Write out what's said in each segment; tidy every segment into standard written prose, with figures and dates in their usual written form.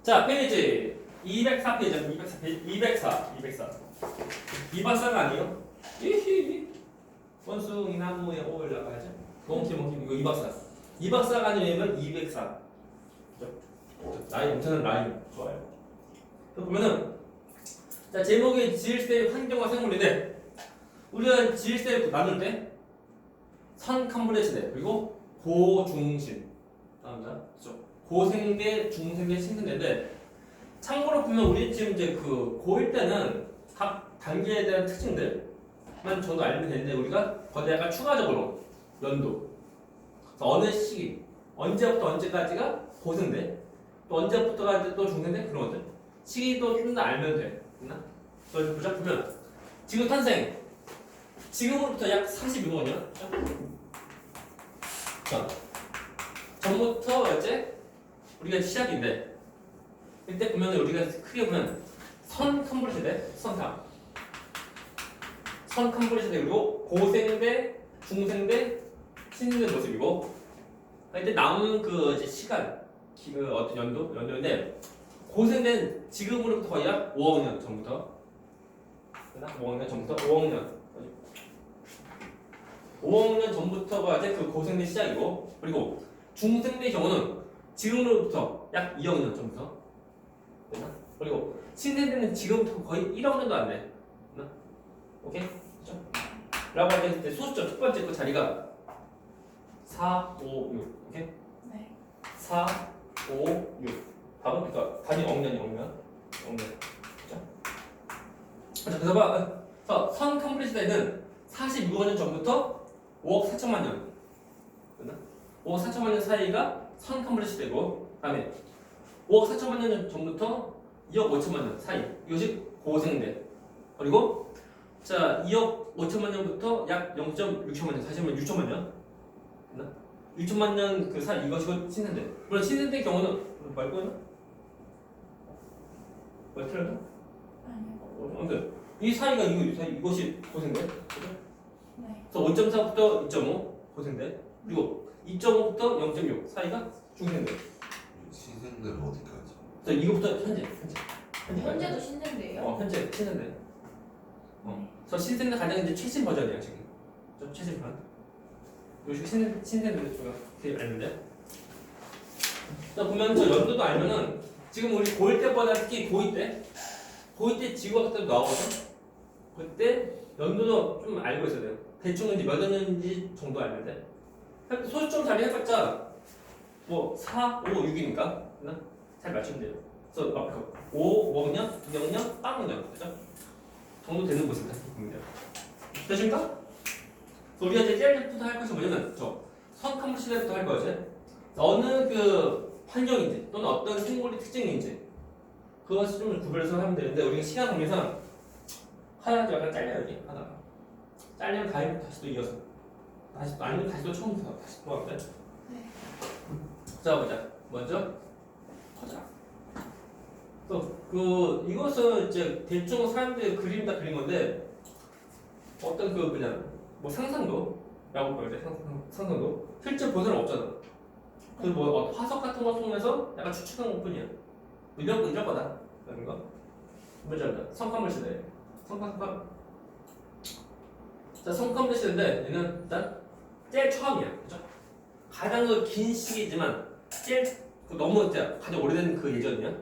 자, 페이지 204 페이지, 204. 204가 아니에요? 이히. 원숭이 나무에 올라가죠. 몽키 이거 204. 204가 아니면 204. 라인 엄청난 라인 좋아요. 또 보면은 자 제목이 지질세 환경과 생물인데 우리가 지질세 나눌 때 선컴플렉스 시대 그리고 고중심 나옵니다. 그렇죠? 고생대, 중생대, 신생대인데 참고로 보면 우리 지금 이제 그 고1 때는 각 단계에 대한 특징들만 정도 알면 되는데 우리가 거기다가 추가적으로 연도 그래서 어느 시기 언제부터 언제까지가 고생대 또 언제부터가 또 중생대 그런 것들 시기도 좀 더 알면 돼. 됐나? 그래서 보자 보면 지구 탄생 지금으로부터 약 42만 년 전부터 이제 우리가 시작인데 이때 보면 우리가 크게 보면 선컴플 시대, 선탑 선컴플 시대 그리고 고생대, 중생대, 신생대 모습이고 이때 남은 그 이제 시간 그 어떤 연도인데 고생대는 지금으로부터 거의 약 5억 년 전부터 5억 년 전부터 5억 년 전부터가 이제 그 고생대 시작이고 그리고 중생대 경우는 지금으로부터 약 2억 년 전부터 됐나? 그리고 신생대는 지금부터 거의 1억 년도 안 돼. 됐나? 오케이? 그렇죠? 라고 할 때 소수점 첫 번째 그 자리가 4, 5, 6 오케이? 네. 4, 5, 6 답은 그러니까 단위 억년 그렇죠? 자, 그래서 봐 선 컴플릿 시대는 46억 년 전부터 5억 4천만 년 됐나? 5억 4천만 년 사이가 선 컴플릿 시대고 그다음에 5억 4천만 년 전부터 2억 5천만 년 사이 이것이 고생대 그리고 자 2억 5천만 년부터 약 0.6천만 년 사실 6천만 년 됐나? 6천만 년 그 사이 이것이 신생대 물론 신생대 경우는 말고는 왜 틀렸나? 아니요. 아무튼 이 사이가 이것이 고생대 그죠? 네. 그래서 5.4부터 2.5 고생대 그리고 2.5부터 0.6 사이가 중생대 신생대는 어디까지? 그래서 이거부터 현재 현재도 신생대예요? 현재 신생대 그래서 신생대 가장 이제 최신 버전이야 지금 좀 최신 편 요즘 신생대 제가 되게 알는데 자 보면 저 연도도 알면은 지금 우리 고1 때보다 특히 고2 때 지구과학 때도 나오거든 그때 연도도 좀 알고 있어야 돼요 대충 이제 몇 년인지 정도 알면 돼 소수점 자리 해봤자 뭐 4, 5, 6이니까 잘 맞추면 돼요 그래서 앞에 5억 년, 2억 년, 빵 년 그죠? 정도 되는 모습입니다 되십니까? 그래서 우리가 이제 제일 부터 할 것이 뭐냐면 선컴플 시대부터 할 거지 어느 그 환경인지 또는 어떤 생물의 특징인지 그것을 좀 구별해서 하면 되는데 우리가 시간 관계상 하나도 약간 잘려야지 하나가 잘리면 다시 또 이어서 다시 또 아니면 다시 또 처음부터 다시 또 하면 돼. 네. 자 보자 먼저 보자 또 이것은 이제 대충 사람들이 그림 다 그린 건데 어떤 그 그냥 뭐 상상도라고 볼때 상상도 실제 본 사람 없잖아 그 뭐 화석 같은 거 통해서 약간 추측한 것뿐이야 이럴 거다 라는 거 먼저 성컴플 시대 자 성컴플 시대인데 얘는 일단 제일 처음이야 그죠? 가장 그 긴 시기지만 제일 너무 가장 오래된 그 예전이야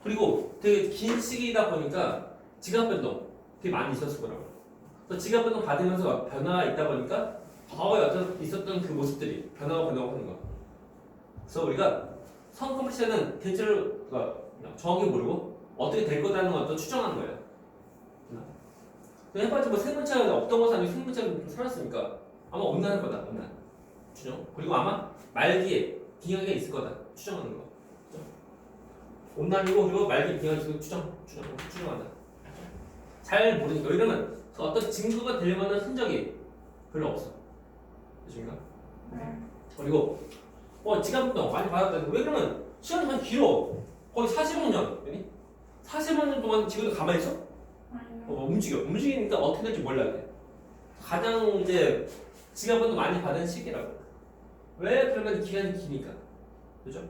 그리고 되게 긴 시기다 보니까 지각 변동 되게 많이 있었을 거라고 그래서 지각 변동 받으면서 변화가 있다 보니까 과거에 있었던 그 모습들이 변하고 하는 거야 그래서 우리가 성컴플 시대는 대체로 정확히 모르고 어떻게 될 거라는 것도 추정하는 거예요. 해봤자 뭐 생물체가 없던 것은 아니고 생물체가 좀 살았으니까 아마 온난할 거다. 온난 추정. 그리고 아마 말기에 빙하기가 있을 거다. 추정하는 거. 그죠? 온난이고 그리고 말기 빙하기 있을 거 추정한다. 잘 모르니까 이러면 어떤 증거가 될 만한 흔적이 별로 없어. 되십니까? 그리고 지갑도 많이 받았다는데 왜 그러면 시간이 많이 길어 거의 40억 년 40억 년 동안 지금도 가만히 있어? 아니요. 움직이니까 어떻게 될지 몰라야 돼 가장 이제 지갑도 많이 받은 시기라고 왜 그러면 기간이 기니까 그죠?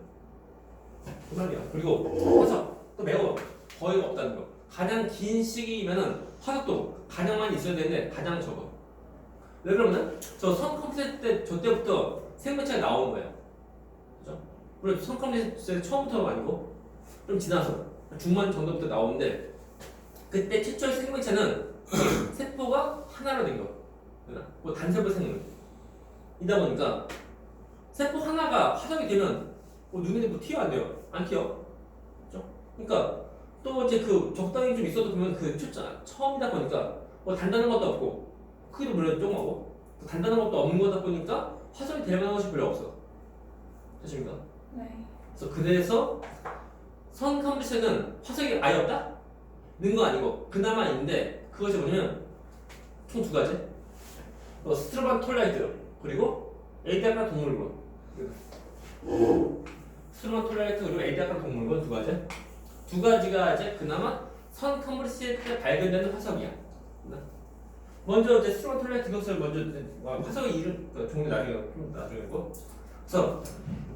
그 말이야. 그리고 화석 또 매우 거의 없다는 거. 가장 긴 시기면은 화석도 가장 많이 있어야 되는데 가장 적어. 왜 그러면은 저 성컴퓨터 때 저 때부터 생명체가 나오는 거야. 그죠? 물론 성컴퓨터 처음부터가 아니고 좀 지나서 중반 정도부터 나오는데 그때 최초의 생명체는 세포가 하나로 된 거. 뭐 단세포 생물. 이다 보니까 세포 하나가 화석이 되면 뭐 눈에 뭐 튀어 안 돼요? 안 튀어. 그죠? 그러니까 또 이제 그 적당히 좀 있어도 보면 그 처음이다 보니까 뭐 단단한 것도 없고 크기도 물론 조그마고 또 단단한 것도 없는 거다 보니까 화석이 될 만한 것이 별로 없어. 되십니까? 네. 그래서 성컴퓨터는 화석이 아예 없다? 있는 거 아니고 그나마 있는데 그것이 뭐냐면 총 두 가지. 스트로반톨라이트 그리고 에이디아카 동물군. 스트로반톨라이트 그리고 에이디아카 동물군 두 가지. 두 가지가 이제 그나마 성컴퓨터 때 발견되는 화석이야. 먼저 이제 스트로반톨라이트 것을 먼저 화석의 이름 종류 나중에고. 그래서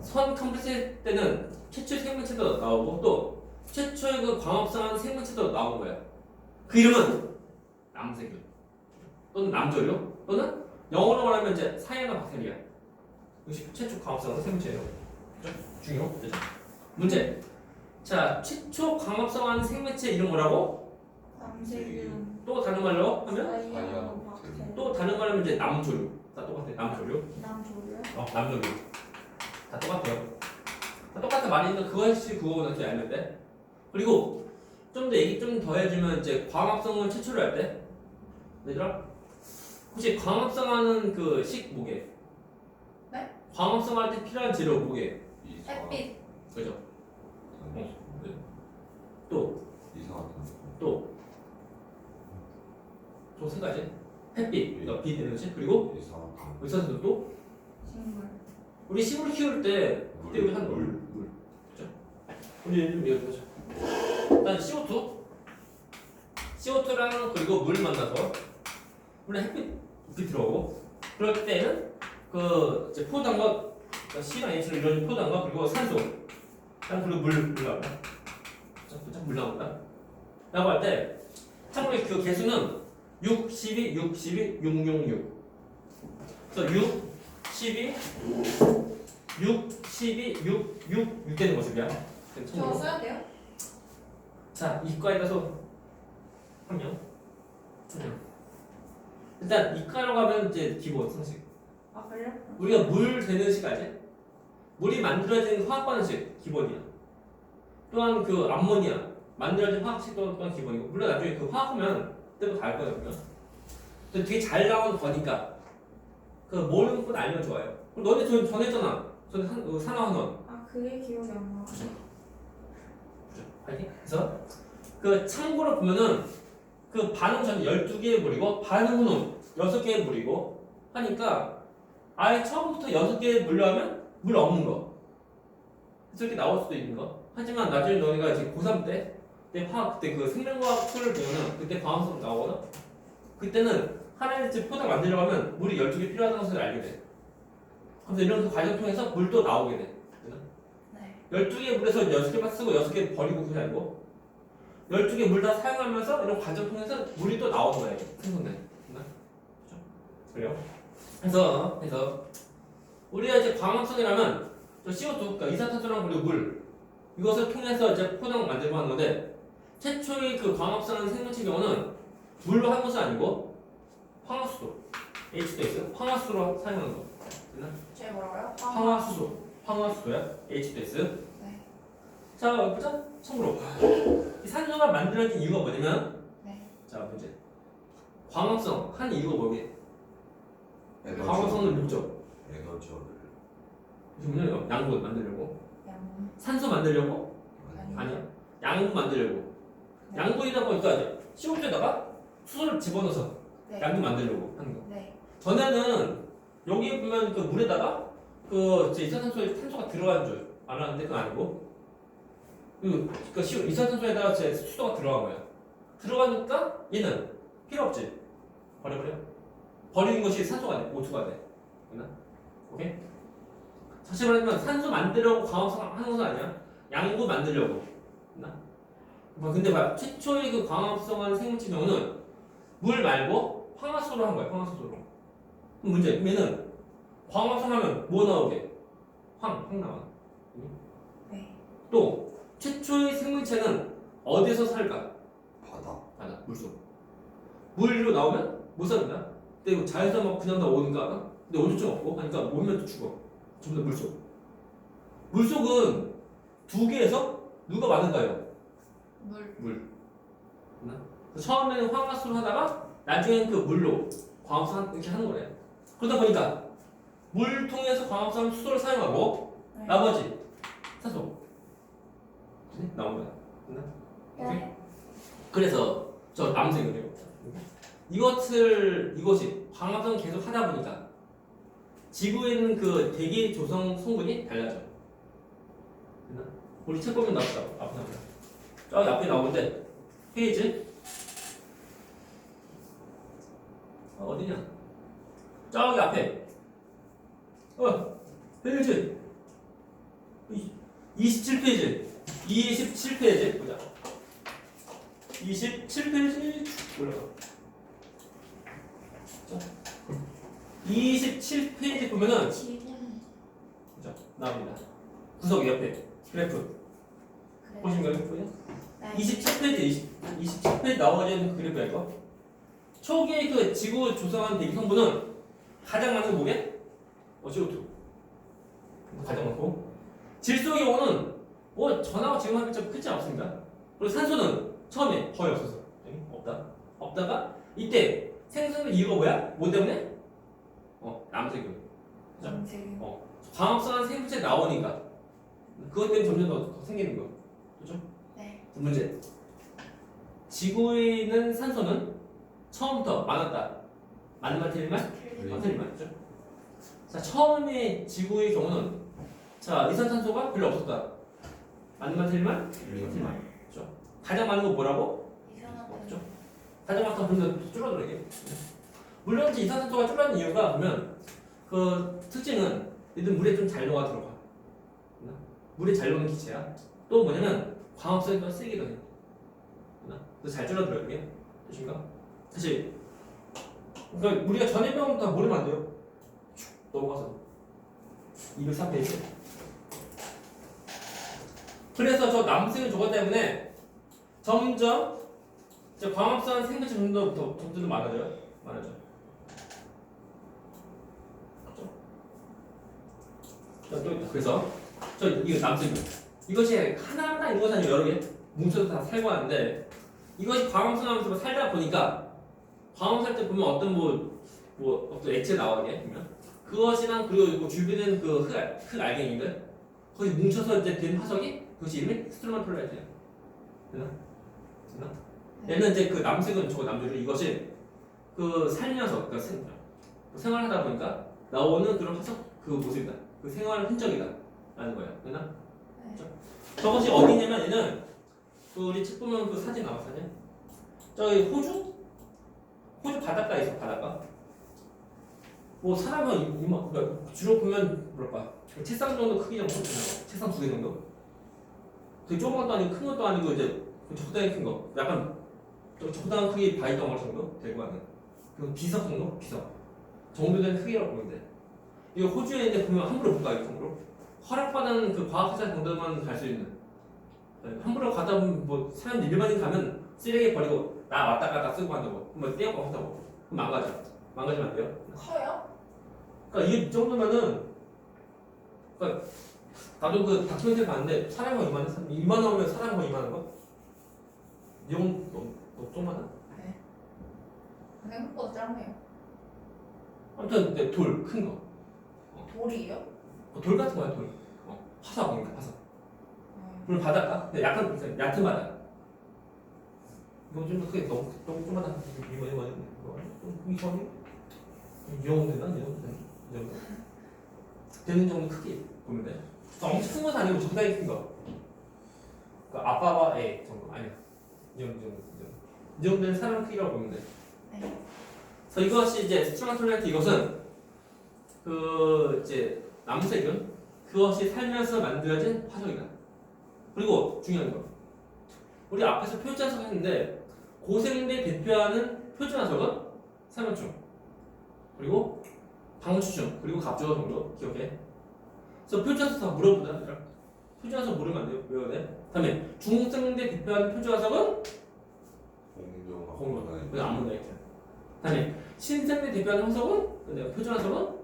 성컴퓨터 때는 최초의 생명체도 나오고 또 최초의 그 광합성한 생명체도 나온 거야. 그 이름은 남세균 또는 남조류 또는 영어로 말하면 이제 사이아나 박테리아. 이것이 최초 광합성한 생명체예요. 중요. 문제. 자, 최초 광합성한 생명체 이름 뭐라고? 남세균. 또 다른 말로 하면 사이아노 박테리아. 또 다른 말로 하면 이제 남조류. 다 똑같아. 남조류. 남조류. 남조류. 다 똑같아요. 다 똑같아 말이니까 그것이 그거보다 더 얇은데. 그리고 좀 더 얘기 좀 더 해주면 이제 광합성은 최초로 할 때, 얘들아 혹시 광합성하는 그 식 뭐게? 네? 광합성할 때 필요한 재료 뭐게? 햇빛. 그죠? 또 세 가지. 햇빛, 그러니까 빛 에너지. 그리고 의사선도 또 식물. 우리 식물 키울 때 그때 우리 한 물. 그죠? 우리 좀 이해해보자. 일단 CO2랑 그리고 물 만나서 물에 햇빛 들어오고 그럴 때는 그 이제 포도당과 그러니까 C랑 H로 이루어진 포도당과 그리고 산소 그리고 물 나온다. 그죠? 물 나온다. 라고 할 때 참고로 그 개수는 6, 12, 6, 12, 6, 6, 6. 그래서 6, 12, 6, 12, 6 되는 모습이야. 저 써야 돼요? 자, 이과에 가서 한 명. 일단 이과로 가면 이제 기본 상식. 아 그래요? 우리가 물 되는 시까지 물이 만들어진 화학 반응식 기본이야. 또한 그 암모니아 만들어진 화학식 또한 기본이고 물론 나중에 그 화학하면 그때부터 다 알 거거든요. 근데 되게 잘 나오는 거니까 그 모르는 건 알면 좋아요. 그럼 너네 전했잖아. 산화환원. 아 그게 기억이 안 나. 알겠지? 그래서 그 참고로 보면은 그 반응 전 12개의 물이고 반응 후는 6개의 물이고 하니까 아예 처음부터 6개의 물로 하면 물 없는 거. 그래서 이렇게 나올 수도 있는 거. 하지만 나중에 너희가 이제 고3 그때 화학 그때 그 생명과학 수를 배우면 그때 광합성 나오거든. 그때는 하나의 포장 만들려고 하면 물이 12개 필요하다는 것을 알게 돼. 그래서 이런 그 과정 통해서 물도 나오게 돼. 네. 12개 물에서 6개만 쓰고 6개 버리고 그게 아니고 12개 물 다 사용하면서 이런 과정 통해서 물이 또 나오는 거예요. 생성돼. 그렇죠? 그래요? 그래서 우리가 이제 광합성이라면 저 CO2, 그러니까 이산화탄소랑 그리고 물 이것을 통해서 이제 포장 만들고 하는 건데 최초의 그 광합성하는 생명체 경우는 물로 하는 것은 아니고 황화수소, H2S, 황화수소로 사용하는 거. 제 뭐라고요? 황화수소야, H2S. 네. 자, 보자. 참고로 이 산소가 만들어진 이유가 뭐냐면, 네. 자 문제. 광합성 한 이유가 뭐게? 에너지. 광합성을 목적. 에너지를 뭐냐면 양분 만들려고. 양. 산소 만들려고? 아니. 아니야. 양분 만들려고. 양분이다 보니까 이제 CO2에다가 수소를 집어넣어서 네. 양분 만들려고 하는 거. 네. 전에는 여기 보면 그 물에다가 그 이제 이산탄소에 탄소가 들어간 줄 알았는데 그건 아니고 그 이산탄소에다가 제 수소가 들어간 거야. 들어가니까 얘는 필요 없지. 버려버려. 버리는 것이 산소가 돼. O2가 돼. 됐나? 오케이? 다시 말하면 산소 만들려고 광합성 하는 것은 아니야. 양구 만들려고. 근데 봐, 최초의 그 광합성한 생물체 경우는 물 말고 황화수소로 한 거야. 황화수소로. 그럼 문제. 얘는 광합성하면 뭐 나오게? 황 나와. 네. 또 최초의 생물체는 어디서 살까? 바다. 물속. 물로 나오면 못 삽니다. 근데 이거 자연에서 막 그냥 나오니까 근데 온도증 없고 하니까 몸면 또 죽어. 전부 다 물속. 물속은 두 개에서 누가 많은가요? 물. 처음에는 황화수로 하다가 나중에는 그 물로 광합성 이렇게 하는 거래. 그러다 보니까 물 통해서 광합성 수소를 사용하고 네. 나머지 산소 나온 거야. 네. 그래서 저 남색이에요. 이것이 광합성 계속 하다 보니까 지구에 있는 그 대기 조성 성분이 달라져. 우리 책 보면 나왔다. 앞에 나온다. 저기 앞에 나오는데 페이지 어디냐? 저기 앞에 페이지 27페이지 27페이지 보자. 27페이지 올라가. 27페이지 보면은 지금 자, 나옵니다. 구석 옆에 그래프 보시면 보여요? 네. 27페이지 27페이지 나오게 되는 그래프야 이거. 초기에 그 지구 조성한 대기 성분은 가장 많은 게 뭐게? CO2 가장 많고 질소의 경우는 전하고 지금하고 좀 크지 않습니다. 그리고 산소는 처음에 거의 없었어. 없다가 이때 생성된 이유가 뭐야? 뭐 때문에? 남색이요. 지금 광합성한 생물체 나오니까 그것 때문에 점점 더 생기는 거. 그렇죠? 네. 두 번째. 지구에 있는 산소는 처음부터 많았다. 맞는 말 틀린 말? 틀린 말이죠. 자, 처음에 지구의 경우는 자, 이산탄소가 별로 없었다. 맞는 말 틀린 말? 틀린 말. 그렇죠? 가장 많은 건 뭐라고? 없죠. 가장 많은 건 줄어들어 이게. 물론 이제 이산탄소가 줄어든 이유가 보면 그 특징은 얘들 물에 좀 잘 녹아 들어가. 물에 잘 녹는 기체야. 또 뭐냐면 광합성이 더 세기도 해. 그래서 잘 줄어들어요 이게. 되신가? 사실 그러니까 우리가 전에 배운 다 모르면 안 돼요. 넘어가서 203페이지. 그래서 저 남색은 저것 때문에 점점 이제 광합성한 생물체 점점 더 많아져요. 자, 또 있다. 그래서 이거 남색이 이것이 하나하나 이것이 아니고 여러 개 뭉쳐서 다 살고 하는데 이것이 광합성하면서 살다 보니까 광합성할 때 보면 어떤 어떤 액체 나오게 보면 그것이랑 그리고 주변에 그 흙 알갱이들 거기 뭉쳐서 이제 된 화석이 그것이 이름이 스트로마톨라이트야. 되나? 얘는 이제 그 남색은 저거 남색은 이것이 그 살면서 그러니까 생활하다 보니까 나오는 그런 화석 그 모습이다. 그 생활 흔적이다. 라는 거야. 되나? 네. 저것이 어디냐면 얘는 그 우리 책 보면 그 사진 나와 사진. 저기 호주 바닷가에 있어 바닷가. 뭐 사람은 그러니까 주로 보면 뭐랄까 책상 정도 크기 정도 되는 거. 책상 2개 정도. 되게 조그만 것도 아니고 큰 것도 아니고 이제 적당히 큰 거. 약간 적당한 크기 바위 덩어리 정도 되고 하는. 그 비석 정도 정도 된 크기라고 보면 돼. 이거 호주에 있는데 보면 함부로 못 가, 이 정도로. 허락받은 그 과학회사 정도만 갈 수 있는. 함부로 가다 보면 뭐 사람 일반인 가면 쓰레기 버리고 나 왔다 갔다 쓰고 한다고. 뭐 떼고 한다고. 그럼 망가지면 안 돼요. 커요? 그러니까 이게 이 정도면은 그러니까 나도 그 다큐멘터리 봤는데 사람이 이만하면 사람이 이만한 거? 이 정도 좀 많아? 네. 생각보다 작네요. 아무튼 근데 돌 큰 거. 돌이요? 돌 같은 거야 돌. 화석이니까 화석. 그리고 바닷가. 근데 약간 얕은 바다. 이거 좀 크게 너무 조그마한 이 정도 되나? 이 정도 되는 정도 크기 보면 돼. 엄청 큰 건 아니고 적당히 큰 거. 그러니까 아빠와 애 정도 아니야. 이 정도는 사람 크기라고 보면 돼. 네. 그래서 이것이 이제 스트로마톨라이트 이것은 그 이제 남색은 그것이 살면서 만들어진 화석이다. 그리고 중요한 거. 우리 앞에서 표준화석 했는데 고생대 대표하는 표준화석은 삼각형. 그리고 방추중. 그리고 갑주어 정도 기억해. 그래서 표준화석 다 물어보자. 표준화석 모르면 안 돼요. 외워야 돼. 다음에 중생대 대표하는 표준화석은 공룡. 왜 안 본다 이렇게. 다음에 신생대 대표하는 화석은 내가 표준화석은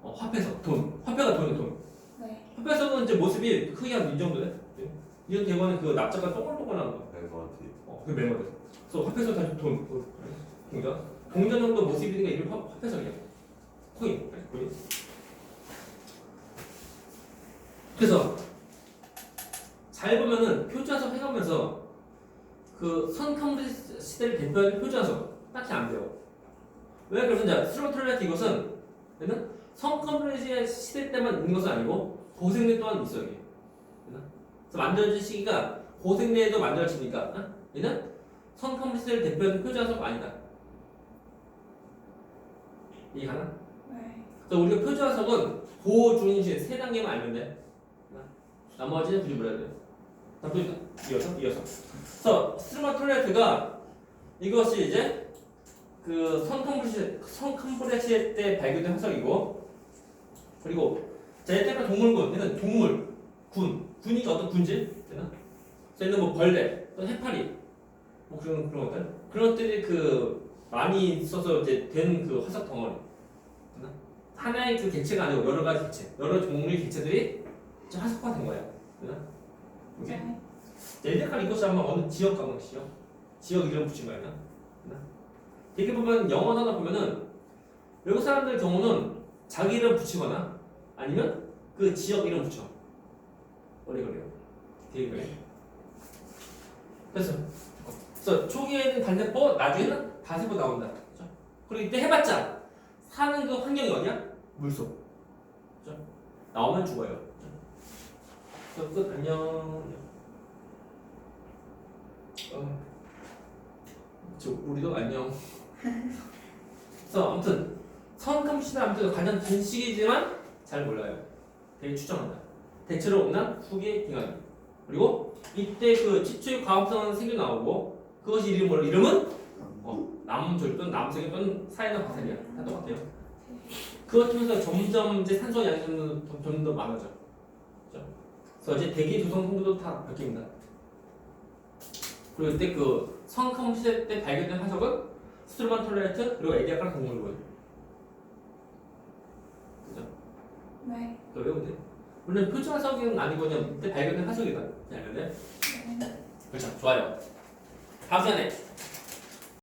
화폐석, 돈. 화폐가 돈이 돈. 네. 화폐석은 이제 모습이 크게 한 이 정도 돼. 이 정도 되면 그 납작한 동글동글한 거. 그 메모리. 그래서 화폐석 다시 돈. 동전. 동전 정도 모습이니까 이름이 화폐석이야. 코인. 코인. 그래서 잘 보면은 표준화석 해가면서 그 선컴퓨터 시대를 대표하는 표준화석 딱히 안 배워. 왜 그러면 이제 스로틀레트 이것은 얘는 선컴퓨터 시대 때만 있는 것은 아니고 고생대 또한 있어요. 이게. 그래서 만들어진 시기가 고생대에도 만들어지니까 얘는 선컴퓨터 시대를 대표하는 표준화석 아니다. 이해가나? 네. 그래서 우리가 표준화석은 고, 중, 신 세 단계만 알면 돼. 나머지는 굳이 몰라야 돼. 이어서. 그래서 스트루마톨레트가 이것이 이제 그 성컴프레시 때 발견된 화석이고, 그리고 얘는 동물군, 얘는 동물, 군이니까 어떤 군질, 되나? 얘는 뭐 벌레, 또 해파리, 뭐 그런 것들, 그런 것들이 그 많이 있어서 이제 된 그 화석 덩어리, 되나? 하나의 그 개체가 아니고 여러 가지 개체, 여러 종류의 개체들이 화석화된 거야, 되나? 오케이? 얘네가 이것이 아마 어느 지역 강원시요? 지역 이름 붙인 거 아니야? 되게 보면 영어 단어 보면은 외국 사람들 경우는 자기 이름 붙이거나 아니면 그 지역 이름 붙여. 오래 걸려요. 되게 그래. 그래서 초기에는 단세포, 나중에는 다세포 나온다. 그렇죠? 그리고 이때 해봤자 사는 그 환경이 어디야? 물속. 그렇죠? 나오면 죽어요. 그래서 끝. 안녕. 우리도 안녕. 그래서 아무튼 성컴시대 아무튼 가장 긴 시기지만 잘 몰라요. 되게 추정한다. 대체로 온난 후기 빙하기. 그리고 이때 그 최초의 과학성은 생겨 나오고 그것이 이름이 뭐라? 이름은 남절돈, 남색이돈, 사이나 바살이야. 다 똑같아요. 그것 통해서 점점 이제 산소 양이 점점 더 많아져. 그렇죠? 그래서 이제 대기 조성 성분도 다 바뀝니다. 그리고 이때 그 성컴 시대 때 발견된 화석은 스트루만톨레트 그리고 에디아카라 동물군. 그죠? 네. 그거 외우면 돼. 물론 표준 화석은 아니고 그냥 이때 발견된 화석이다. 그냥 알면 돼. 네. 그렇죠. 좋아요. 다음 시간에